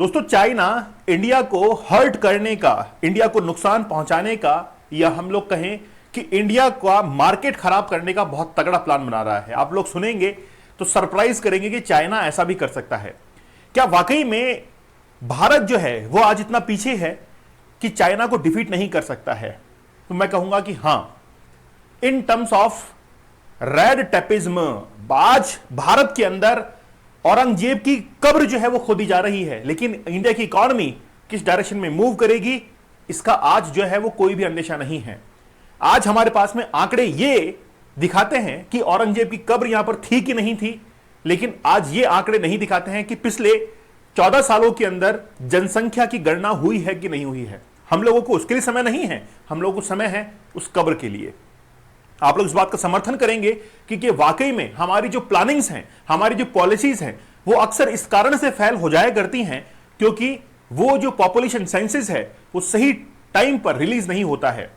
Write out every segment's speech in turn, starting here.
दोस्तों, China India को hurt करने का, इंडिया को नुकसान पहुंचाने का, या हम लोग कहें कि इंडिया का मार्केट खराब करने का बहुत तगड़ा प्लान बना रहा है। आप लोग सुनेंगे तो सरप्राइज करेंगे कि चाइना ऐसा भी कर सकता है। क्या वाकई में भारत जो है वो आज इतना पीछे है कि चाइना को डिफीट नहीं कर सकता है? तो मैं कहूंगा कि हां, in terms of red tapism आज भारत के अंदर औरंगजेब की कब्र जो है वो खोदी जा रही है, लेकिन इंडिया की इकोनॉमी किस डायरेक्शन में मूव करेगी इसका आज जो है वो कोई भी अंदेशा नहीं है। आज हमारे पास में आंकड़े ये दिखाते हैं कि औरंगजेब की कब्र यहां पर थी कि नहीं थी, लेकिन आज ये आंकड़े नहीं दिखाते हैं कि पिछले 14 सालों के अंदर जनसंख्या की गणना हुई है कि नहीं हुई है। हम लोगों को उसके लिए समय नहीं है, हम लोगों को समय है उस कब्र के लिए। आप लोग इस बात का समर्थन करेंगे कि वाकई में हमारी जो प्लानिंग्स हैं, हमारी जो पॉलिसीज हैं, वो अक्सर इस कारण से फेल हो जाया करती हैं क्योंकि वो जो पॉपुलेशन सेंसस है वो सही टाइम पर रिलीज नहीं होता है।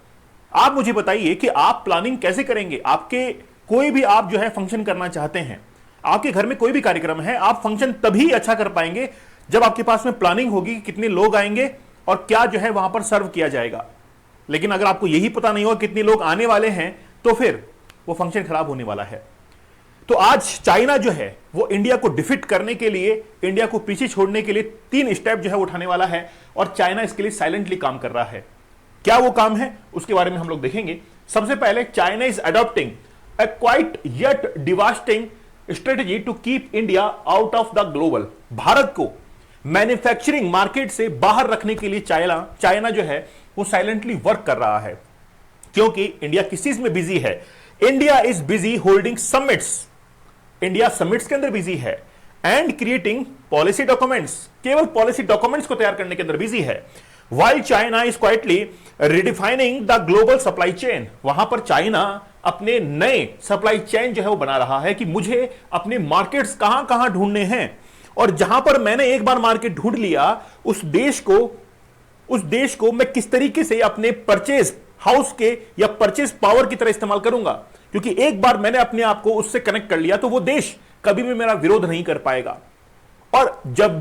आप मुझे बताइए कि आप प्लानिंग कैसे करेंगे? आपके कोई भी आप जो है फंक्शन करना चाहते हैं, आपके घर में कोई भी कार्यक्रम है, आप फंक्शन तभी अच्छा कर पाएंगे जब आपके पास में प्लानिंग होगी कि कितने लोग आएंगे और क्या जो है वहां पर सर्व किया जाएगा। लेकिन अगर आपको यही पता नहीं होगा कितने लोग आने वाले हैं तो फिर वो फंक्शन खराब होने वाला है। तो आज चाइना जो है वो इंडिया को डिफीट करने के लिए, इंडिया को पीछे छोड़ने के लिए 3 स्टेप जो है उठाने वाला है और चाइना इसके लिए साइलेंटली काम कर रहा है। क्या वो काम है उसके बारे में हम लोग देखेंगे। सबसे पहले, China is adopting a quite yet devastating strategy to keep India out of the global. Bharat को मैन्युफैक्चरिंग मार्केट से बाहर रखने के लिए चाइना जो है वो साइलेंटली वर्क कर रहा है, क्योंकि इंडिया किस चीज में बिजी है? India is busy holding summits. India summits के अंदर बिजी है एंड क्रिएटिंग पॉलिसी डॉक्यूमेंट्स। केवल पॉलिसी डॉक्यूमेंट्स को तैयार करने के अंदर बिजी है। While China is quietly redefining the global supply chain. वहां पर चाइना अपने नए सप्लाई चेन जो है वो बना रहा है कि मुझे अपने मार्केट्स कहां कहां ढूंढने हैं, और जहां पर मैंने एक बार मार्केट ढूंढ लिया उस देश को मैं किस तरीके से अपने परचेज हाउस के या परचेज पावर की तरह इस्तेमाल करूंगा, क्योंकि एक बार मैंने अपने आप को उससे कनेक्ट कर लिया तो वो देश कभी भी मेरा विरोध नहीं कर पाएगा। और जब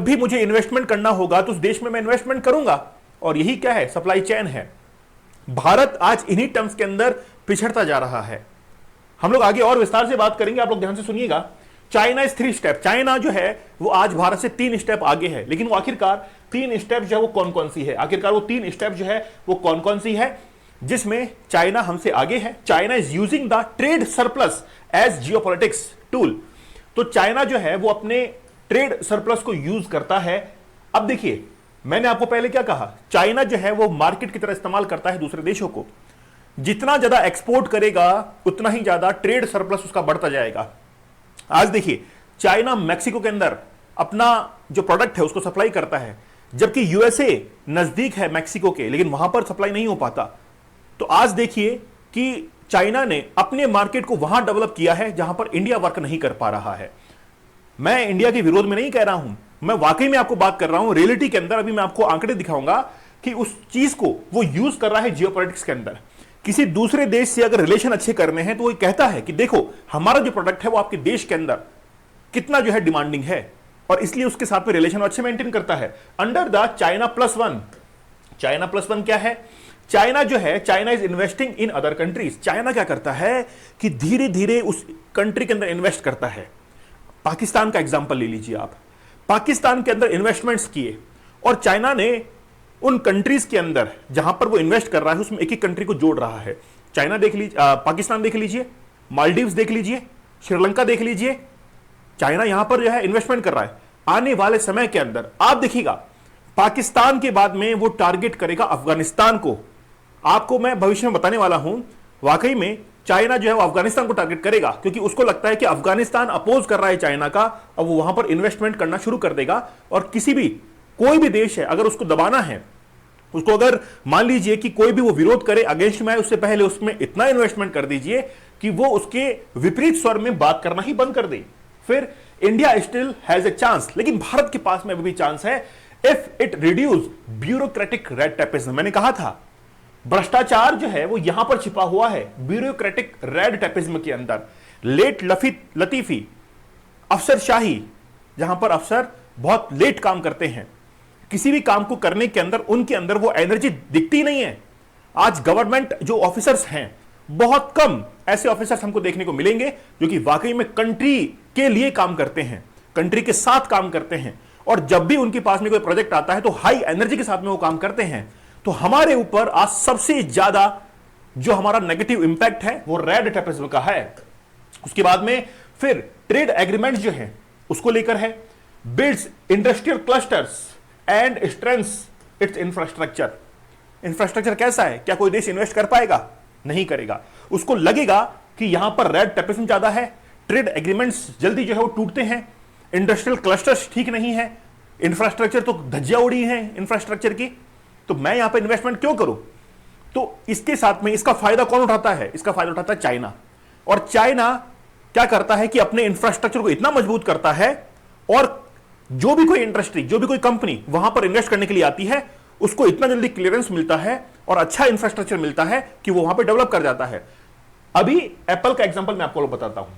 भी मुझे इन्वेस्टमेंट करना होगा तो उस देश में मैं इन्वेस्टमेंट करूंगा, और यही क्या है? सप्लाई चेन है। भारत आज इन्हीं टर्म्स के अंदर पिछड़ता जा रहा है। हम लोग आगे और विस्तार से बात करेंगे, आप लोग ध्यान से सुनिएगा। China is 3 step. चाइना जो है वो आज भारत से 3 स्टेप आगे है, लेकिन वो आखिरकार 3 स्टेप जो है वो कौन कौन सी है? आखिरकार वो 3 स्टेप जो है वो कौन कौन सी है जिसमें चाइना हमसे आगे है? China is using the trade surplus as geopolitics tool. तो चाइना जो है वो अपने ट्रेड सरप्लस को यूज करता है। अब देखिए, मैंने आपको पहले क्या कहा, चाइना जो है वो मार्केट की तरह इस्तेमाल करता है दूसरे देशों को। जितना ज्यादा एक्सपोर्ट करेगा उतना ही ज्यादा ट्रेड सरप्लस उसका बढ़ता जाएगा। आज देखिए, चाइना मैक्सिको के अंदर अपना जो प्रोडक्ट है उसको सप्लाई करता है, जबकि यूएसए नजदीक है मैक्सिको के, लेकिन वहां पर सप्लाई नहीं हो पाता। तो आज देखिए कि चाइना ने अपने मार्केट को वहां डेवलप किया है जहां पर इंडिया वर्क नहीं कर पा रहा है। मैं इंडिया के विरोध में नहीं कह रहा हूं, मैं वाकई में आपको बात कर रहा हूं रियलिटी के अंदर। अभी मैं आपको आंकड़े दिखाऊंगा कि उस चीज को वो यूज कर रहा है जियोपॉलिटिक्स के अंदर। किसी दूसरे देश से अगर रिलेशन अच्छे करने हैं तो वो कहता है कि देखो हमारा जो प्रोडक्ट है वो आपके देश के अंदर कितना जो है डिमांडिंग है, और इसलिए उसके साथ में रिलेशन अच्छे मेंटेन करता है under the China plus one. China plus one क्या है? चाइना जो है, China is investing in other countries. China क्या करता है कि धीरे धीरे उस कंट्री के अंदर इन्वेस्ट करता है। पाकिस्तान का एग्जांपल ले लीजिए आप। पाकिस्तान के अंदर इन्वेस्टमेंट्स किए और चाइना ने उन कंट्रीज के अंदर जहां पर वो इन्वेस्ट कर रहा है उसमें एक एक कंट्री को जोड़ रहा है। चाइना देख लीजिए, पाकिस्तान देख लीजिए, मालदीव्स देख लीजिए, श्रीलंका देख लीजिए। चाइना यहां पर जो है इन्वेस्टमेंट कर रहा है। आने वाले समय के अंदर आप देखिएगा पाकिस्तान के बाद में वो टारगेट करेगा अफगानिस्तान को। आपको मैं भविष्य में बताने वाला हूं, वाकई में चाइना जो है वो अफगानिस्तान को टारगेट करेगा, क्योंकि उसको लगता है कि अफगानिस्तान अपोज कर रहा है चाइना का, और वो वहां पर इन्वेस्टमेंट करना शुरू कर देगा। और कोई भी देश है अगर उसको दबाना है, उसको अगर मान लीजिए कि कोई भी वो विरोध करे अगेंस्ट में, उससे पहले उसमें इतना इन्वेस्टमेंट कर दीजिए कि वो उसके विपरीत स्वर में बात करना ही बंद कर दे, फिर India still has a chance. लेकिन भारत के पास में अभी भी चांस है if it reduce bureaucratic red tapism. मैंने कहा था भ्रष्टाचार जो है वो यहां पर छिपा हुआ है ब्यूरोक्रेटिक रेड टेपिज्म के अंदर। लेट लतीफी, अफसरशाही, जहां पर अफसर बहुत लेट काम करते हैं, किसी भी काम को करने के अंदर उनके अंदर वो एनर्जी दिखती नहीं है। आज गवर्नमेंट जो ऑफिसर्स हैं, बहुत कम ऐसे ऑफिसर्स हमको देखने को मिलेंगे जो कि वाकई में कंट्री के लिए काम करते हैं, कंट्री के साथ काम करते हैं। और जब भी उनके पास में कोई प्रोजेक्ट आता है तो हाई एनर्जी के साथ में वो काम करते हैं। तो हमारे ऊपर आज सबसे ज्यादा जो हमारा नेगेटिव इंपैक्ट है वो रेड टेपेज्म का है। उसके बाद में फिर ट्रेड एग्रीमेंट जो है उसको लेकर है, builds industrial clusters and strengths it's infrastructure. Infrastructure कैसा है? क्या कोई देश इन्वेस्ट कर पाएगा? नहीं करेगा। उसको लगेगा कि यहां पर रेड टेपेज्म ज्यादा है, ट्रेड एग्रीमेंट्स जल्दी जो है वो टूटते हैं, इंडस्ट्रियल क्लस्टर्स ठीक नहीं है, इंफ्रास्ट्रक्चर तो धज्जियां उड़ी है इंफ्रास्ट्रक्चर की, तो मैं यहां पर इन्वेस्टमेंट क्यों करूं? तो इसके साथ में इसका फायदा कौन उठाता है? इसका फायदा उठाता है चाइना। और चाइना क्या करता है कि अपने इंफ्रास्ट्रक्चर को इतना मजबूत करता है, और जो भी कोई इंडस्ट्री, जो भी कोई कंपनी वहां पर इन्वेस्ट करने के लिए आती है, उसको इतना जल्दी क्लियरेंस मिलता है और अच्छा इंफ्रास्ट्रक्चर मिलता है कि वो वहां पर डेवलप कर जाता है। अभी एप्पल का एग्जांपल मैं आपको बताता हूं।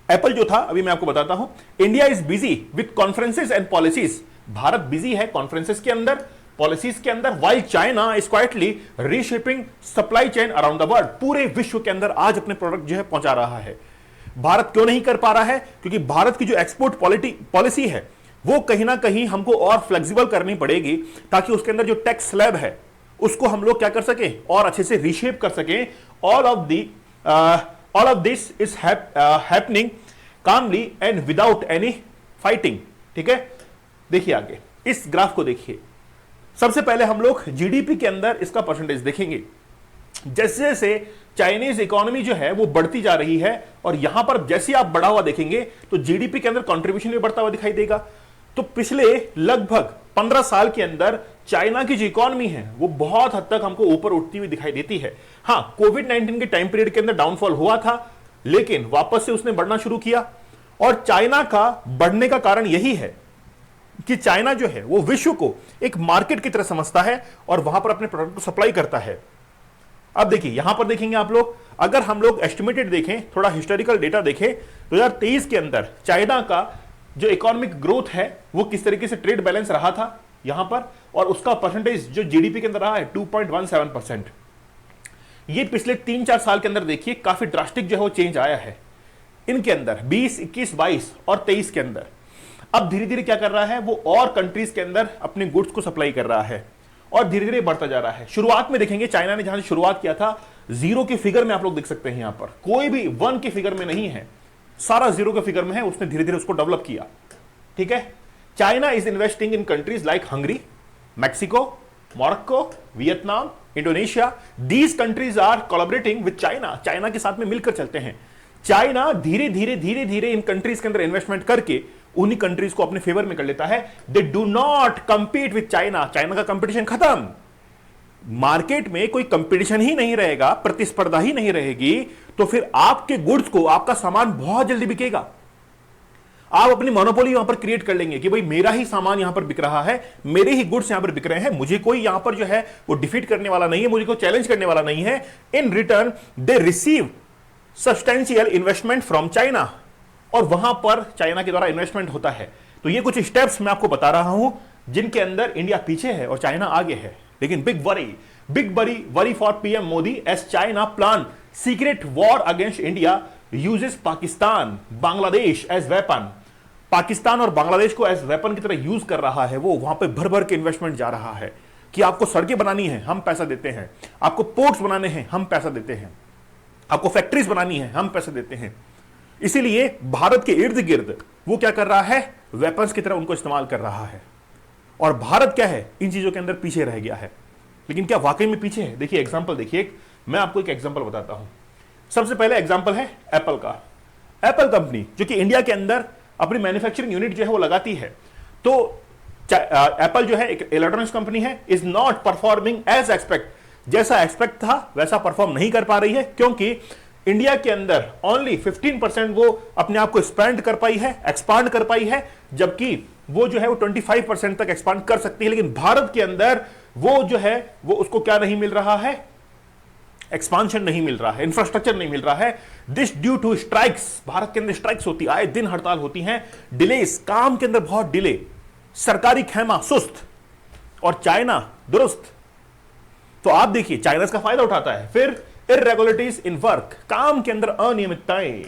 एप्पल जो था, अभी मैं आपको बताता हूं, India is busy with conferences and policies. Bharat busy है कॉन्फ्रेंसेस के अंदर, पॉलिसीज के अंदर, while China is quietly reshaping supply chain around the world. पूरे विश्व के अंदर आज अपने प्रोडक्ट जो है पहुंचा रहा है। भारत क्यों नहीं कर पा रहा है? क्योंकि भारत की जो एक्सपोर्ट पॉलिसी है वो कहीं ना कहीं हमको और फ्लेक्सिबल करनी पड़ेगी, ताकि उसके अंदर जो टैक्स स्लैब है उसको हम लोग क्या कर सके और अच्छे से रीशेप कर सके। All of this is happening calmly and without any fighting. ठीक है, देखिए आगे इस ग्राफ को देखिए। सबसे पहले हम लोग जीडीपी के अंदर इसका परसेंटेज देखेंगे। जैसे जैसे चाइनीज इकोनॉमी जो है वो बढ़ती जा रही है, और यहां पर जैसे आप बढ़ा हुआ देखेंगे तो जीडीपी के अंदर कंट्रीब्यूशन भी बढ़ता हुआ दिखाई देगा। तो पिछले लगभग 15 साल के अंदर चाइना की जो इकोनॉमी है वो बहुत हद तक हमको ऊपर उठती हुई दिखाई देती है। हां, कोविड-19 के टाइम पीरियड के अंदर डाउनफॉल हुआ था, लेकिन वापस से उसने बढ़ना शुरू किया। और चाइना का बढ़ने का कारण यही है कि चाइना जो है वो विश्व को एक मार्केट की तरह समझता है और वहां पर अपने प्रोडक्ट को सप्लाई करता है। अब देखिए यहां पर देखेंगे आप लोग, अगर हम लोग एस्टिमेटेड देखें, थोड़ा हिस्टोरिकल डेटा देखें, 2023 के अंदर चाइना का जो इकोनॉमिक ग्रोथ है वो किस तरीके से ट्रेड बैलेंस रहा था यहां पर, और उसका परसेंटेज जो जीडीपी के अंदर रहा है 2.17%। ये पिछले 3-4 साल के अंदर देखिए काफी ड्रास्टिक जो है वो चेंज आया है इनके अंदर 20, 21, 22 और 23 के अंदर। अब धीरे धीरे क्या कर रहा है वो और कंट्रीज के अंदर अपने गुड्स को सप्लाई कर रहा है और धीरे धीरे बढ़ता जा रहा है। शुरुआत में देखेंगे चाइना ने जहां से शुरुआत किया था, जीरो के फिगर में आप लोग देख सकते हैं, यहां पर कोई भी 1 के फिगर में नहीं है, सारा जीरो के फिगर में है। उसने धीरे धीरे उसको डेवलप किया। ठीक है, China is investing in countries like Hungary, Mexico, Morocco, Vietnam, Indonesia. These countries are collaborating with China. China के साथ में मिलकर चलते हैं। चाइना धीरे धीरे इन कंट्रीज के अंदर इन्वेस्टमेंट करके उन्हीं कंट्रीज को अपने फेवर में कर लेता है। They do not compete with China. China का कंपटीशन खत्म। मार्केट में कोई कंपटीशन ही नहीं रहेगा, प्रतिस्पर्धा ही नहीं रहेगी, तो फिर आपके गुड्स को, आपका सामान बहुत जल्दी बिकेगा। आप अपनी मोनोपोली यहां पर क्रिएट कर लेंगे कि भाई मेरा ही सामान यहां पर बिक रहा है, मेरे ही गुड्स यहां पर बिक रहे हैं, मुझे कोई यहां पर जो है वो डिफीट करने वाला नहीं है, मुझे कोई चैलेंज करने वाला नहीं है। In return they receive substantial investment from China, और वहां पर चाइना के द्वारा इन्वेस्टमेंट होता है। तो ये कुछ स्टेप्स मैं आपको बता रहा हूं जिनके अंदर इंडिया पीछे है और चाइना आगे है। लेकिन big worry for PM Modi as China plan secret war against India uses Pakistan Bangladesh as weapon. Pakistan और बांग्लादेश को एज वेपन की तरह यूज कर रहा है। वो वहां पे भर भर के इन्वेस्टमेंट जा रहा है कि आपको सड़कें बनानी है, हम पैसा देते हैं, आपको पोर्ट्स बनाने हैं, हम पैसा देते हैं, आपको फैक्ट्रीज बनानी है, हम पैसे देते हैं। इसीलिए भारत के इर्द गिर्द वो क्या कर रहा है, वेपन्स की तरह उनको इस्तेमाल कर रहा है। और भारत क्या है, इन चीजों के अंदर पीछे रह गया है। लेकिन क्या वाकई में पीछे है? देखिए एग्जांपल देखिए, मैं आपको एक एग्जांपल बताता हूं। सबसे पहले एग्जांपल है एप्पल का। एप्पल कंपनी जो कि इंडिया के अंदर अपनी मैन्युफैक्चरिंग यूनिट जो है वो लगाती है, तो एप्पल जो है एक इलेक्ट्रॉनिक्स कंपनी है, is not performing as expect. जैसा एक्सपेक्ट था वैसा परफॉर्म नहीं कर पा रही है, क्योंकि इंडिया के अंदर ओनली 15% वो अपने आप को एक्सपैंड कर पाई है, एक्सपांड कर पाई है, जबकि वो जो है वो 25% तक एक्सपांड कर सकती है। लेकिन भारत के अंदर वो जो है वो उसको क्या नहीं मिल रहा है, एक्सपांशन नहीं मिल रहा है, इंफ्रास्ट्रक्चर नहीं मिल रहा है। This due to strikes. Bharat के अंदर स्ट्राइक्स होती है, आए दिन हड़ताल होती हैं, डिलेस, काम के अंदर बहुत डिले। सरकारी खेमा सुस्त और चाइना दुरुस्त। तो आप देखिए चाइना इसका फायदा उठाता है। फिर इरेगुलरिटीज इन वर्क, काम के अंदर अनियमितताएं,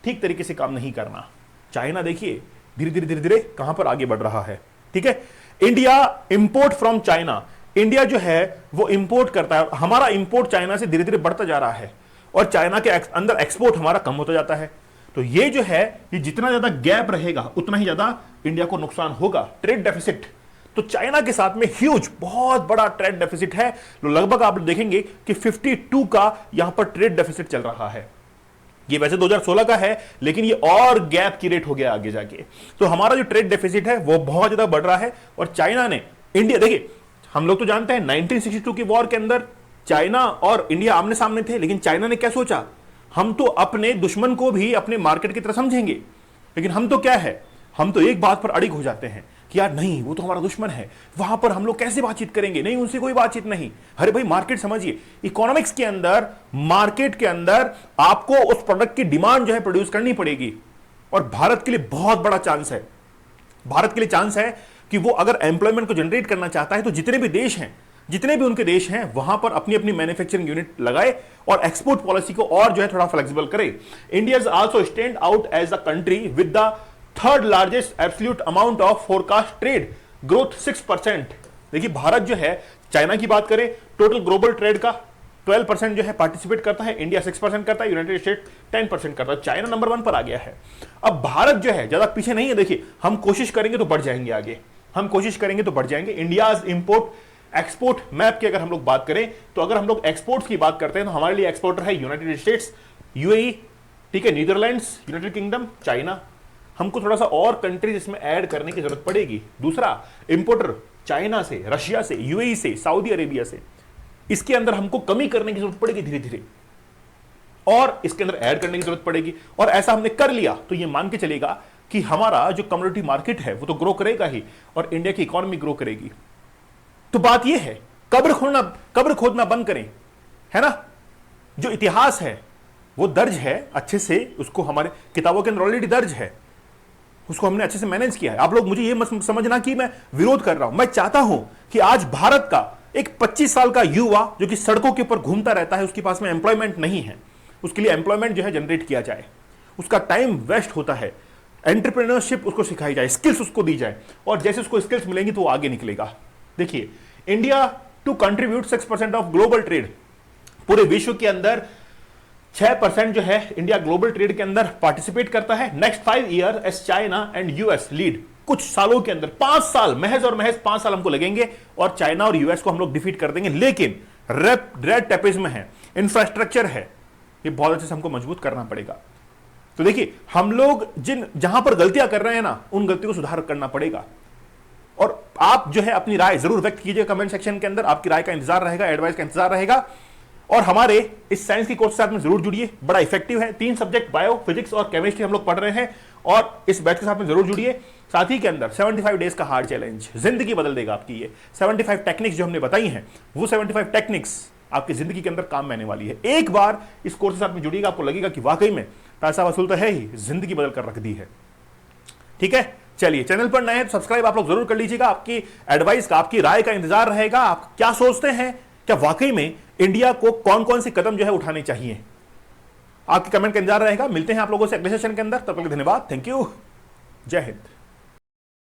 ठीक तरीके से काम नहीं करना। चाइना देखिए धीरे धीरे धीरे धीरे कहां पर आगे बढ़ रहा है। ठीक है, India import from China, India जो है वो इंपोर्ट करता है, हमारा इंपोर्ट चाइना से धीरे धीरे बढ़ता जा रहा है और चाइना के अंदर एक्सपोर्ट हमारा कम होता जाता है। तो ये जो है ये जितना ज्यादा गैप रहेगा उतना ही ज्यादा इंडिया को नुकसान होगा। ट्रेड डेफिसिट, तो चाइना के साथ में ह्यूज बहुत बड़ा ट्रेड डेफिसिट है। तो लगभग आप देखेंगे कि 52 का यहां पर ट्रेड डेफिसिट चल रहा है। ये वैसे 2016 का है लेकिन ये और गैप की रेट हो गया आगे जाके। तो हमारा जो ट्रेड डेफिसिट है वो बहुत ज्यादा बढ़ रहा है। और चाइना ने इंडिया, देखिए हम लोग तो जानते हैं 1962 की वॉर के अंदर चाइना और इंडिया आमने सामने थे, लेकिन चाइना ने क्या सोचा, हम तो अपने दुश्मन को भी अपने मार्केट की तरह समझेंगे। लेकिन हम तो क्या है, हम तो एक बात पर अड़िग हो जाते हैं कि यार नहीं वो तो हमारा दुश्मन है, वहां पर हम लोग कैसे बातचीत करेंगे, नहीं उनसे कोई बातचीत नहीं। अरे भाई मार्केट समझिए, इकोनॉमिक्स के अंदर मार्केट के अंदर आपको उस प्रोडक्ट की डिमांड जो है प्रोड्यूस करनी पड़ेगी। और भारत के लिए बहुत बड़ा चांस है, भारत के लिए चांस है कि वो अगर एम्प्लॉयमेंट को जनरेट करना चाहता है तो जितने भी देश हैं, जितने भी उनके देश हैं वहां पर अपनी अपनी मैन्युफैक्चरिंग यूनिट लगाए और एक्सपोर्ट पॉलिसी को और जो है थोड़ा फ्लेक्सिबल करे। India is also stand out as a country with the third largest absolute amount of forecast trade growth 6%। देखिए भारत जो है, चाइना की बात करें टोटल ग्लोबल ट्रेड का 12% जो है पार्टिसिपेट करता है, इंडिया 6% करता है, यूनाइटेड स्टेट 10% करता है, चाइना नंबर 1 पर आ गया है। अब भारत जो है ज्यादा पीछे नहीं है। देखिए हम कोशिश करेंगे तो बढ़ जाएंगे आगे, हम कोशिश करेंगे तो बढ़ जाएंगे। इंडियाज इंपोर्ट एक्सपोर्ट मैप की अगर हम लोग बात करें तो अगर हम लोग एक्सपोर्ट्स की बात करते हैं तो हमारे लिए एक्सपोर्टर है यूनाइटेड स्टेट्स, यूएई, ठीक है, नीदरलैंड्स, यूनाइटेड किंगडम, चाइना। हमको थोड़ा सा और कंट्रीज इसमें ऐड करने की जरूरत पड़ेगी। दूसरा इंपोर्टर चाइना से, रशिया से, यूएई से, सऊदी अरेबिया से, इसके अंदर हमको कमी करने की जरूरत पड़ेगी धीरे धीरे, और इसके अंदर ऐड करने की जरूरत पड़ेगी। और ऐसा हमने कर लिया तो ये मान के चलेगा कि हमारा जो कम्युनिटी मार्केट है वो तो ग्रो करेगा ही और इंडिया की इकोनॉमी ग्रो करेगी। तो बात यह है, कब्र खोदना बंद करें, है ना। जो इतिहास है वो दर्ज है अच्छे से, उसको हमारे किताबों के अंदर ऑलरेडी दर्ज है, उसको हमने अच्छे से मैनेज किया है। आप लोग मुझे ये मत समझना कि मैं विरोध कर रहा हूं। मैं चाहता हूं कि आज भारत का एक 25 साल का युवा जो कि सड़कों के ऊपर घूमता रहता है, उसके पास में एम्प्लॉयमेंट नहीं है, उसके लिए एम्प्लॉयमेंट जो है जनरेट किया जाए। उसका टाइम वेस्ट होता है, एंटरप्रेन्योरशिप उसको सिखाई जाए, स्किल्स उसको दी जाए, और जैसे उसको स्किल्स मिलेंगी तो वो आगे निकलेगा। देखिए India to contribute 6% of global trade, पूरे विश्व के अंदर 6% जो है इंडिया ग्लोबल ट्रेड के अंदर पार्टिसिपेट करता है। Next 5 year S China and US lead, कुछ सालों के अंदर 5 साल, महज और महज 5 साल हमको लगेंगे और चाइना और यूएस को हम लोग डिफीट कर देंगे। लेकिन रेड टेपिज्म है, इंफ्रास्ट्रक्चर है, ये बहुत अच्छे से हमको मजबूत करना पड़ेगा। तो देखिए हम लोग जहां पर गलतियां कर रहे हैं ना, उन गलतियों को सुधार करना पड़ेगा। और आप जो है अपनी राय जरूर व्यक्त कीजिए कमेंट सेक्शन के अंदर, आपकी राय का इंतजार रहेगा, एडवाइस का इंतजार रहेगा। और हमारे इस साइंस की कोर्स के साथ में जरूर जुड़िए, बड़ा इफेक्टिव है। 3 सब्जेक्ट बायो, फिजिक्स और केमिस्ट्री हम लोग पढ़ रहे हैं, और इस बैच के साथ में जरूर जुड़िए। साथ ही के अंदर 75 डेज का हार्ड चैलेंज जिंदगी बदल देगा आपकी। ये 75 टेक्निक्स जो हमने बताई हैं, वो 75 टेक्निक्स आपकी जिंदगी के अंदर काम में आने वाली है। एक बार इस कोर्स के साथ में जुड़िएगा, आपको लगेगा कि वाकई में पैसा वसूल तो है ही, जिंदगी बदल कर रख दी है। ठीक है, चलिए चैनल पर नए हैं तो सब्सक्राइब आप लोग जरूर कर लीजिएगा। आपकी एडवाइस का, आपकी राय का इंतजार रहेगा। आप क्या सोचते हैं, क्या वाकई में इंडिया को कौन कौन से कदम जो है उठाने चाहिए, आपके कमेंट का इंतजार रहेगा। मिलते हैं आप लोगों से अगले सेशन के अंदर, तब तक धन्यवाद, थैंक यू, जय हिंद।